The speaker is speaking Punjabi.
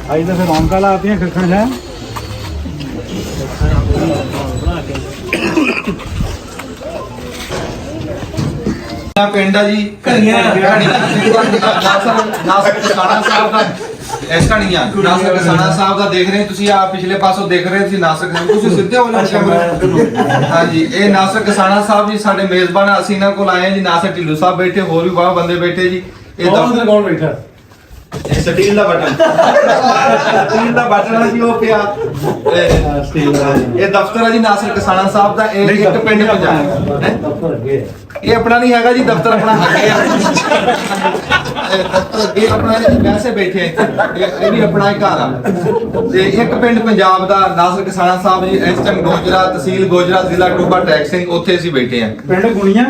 ਅੱਜ ਤਾਂ ਫਿਰ ਰੌਣਕਾਂ ਲਾਤੀਆਂ ਖੱਖਣ ਹੈ। ਪਿੰਡ ਆ ਜੀ ਨਾਸਰ ਕਸਾਣਾ ਸਾਹਿਬ ਦਾ ਇਸ ਕਹਾਣੀਆਂ ਨਾਸਰ ਕਸਾਣਾ ਸਾਹਿਬ ਦਾ ਦੇਖ ਰਹੇ ਤੁਸੀਂ ਆ ਪਿਛਲੇ ਪਾਸੋਂ ਦੇਖ ਰਹੇ ਤੁਸੀਂ ਨਾਸਰ ਕਸਾਣਾ ਤੁਸੀਂ ਸਿੱਧੇ ਹੋ ਨਾ ਕੈਮਰੇ। ਹਾਂਜੀ ਇਹ ਨਾਸਰ ਕਸਾਣਾ ਸਾਹਿਬ ਜੀ ਸਾਡੇ ਮੇਜ਼ਬਾਨ ਅਸੀਂ ਇਹਨਾਂ ਕੋਲ ਆਏ ਹਾਂ ਜੀ। ਨਾਸਰ ਢਿੱਲੋਂ ਸਾਹਿਬ ਬੈਠੇ ਹੋਰ ਵੀ ਬਹੁਤ ਬੰਦੇ ਬੈਠੇ ਜੀ। ਇਹ ਦਫ਼ਤਰ ਕੌਣ ਬੈਠਾ? ਸਟੀਲ ਦਾ ਬਟਨ ਸਟੀਲ ਦਾ ਬਟਨ ਜੀ ਉਹ ਪਿਆ ਇਹ ਦਫ਼ਤਰ ਹੈ ਜੀ ਨਾਸਰ ਕਸਾਣਾ ਸਾਹਿਬ ਦਾ। ਇਹ ਇੱਕ ਪਿੰਡ ਪੰਜਾਬ ਇਹ ਆਪਣਾ ਨਹੀਂ ਹੈਗਾ ਜੀ ਦਫ਼ਤਰ ਆਪਣਾ ਅੱਗੇ ਆ ਦਫ਼ਤਰ ਅੱਗੇ ਆਪਣਾ ਵੈਸੇ ਬੈਠੇ ਇਹ ਵੀ ਆਪਣਾ ਹੀ ਘਰ ਆ। ਤੇ ਇੱਕ ਪਿੰਡ ਪੰਜਾਬ ਦਾ ਨਾਸਰ ਕਸਾਣਾ ਸਾਹਿਬ ਜੀ ਇਸ ਟਾਈਮ ਗੋਜਰਾ ਤਹਿਸੀਲ ਗੋਜਰਾ ਜ਼ਿਲ੍ਹਾ ਟੋਬਾ ਟੈਕ ਸਿੰਘ ਉੱਥੇ ਅਸੀਂ ਬੈਠੇ ਆ। ਪਿੰਡ ਗੁਣੀਆਂ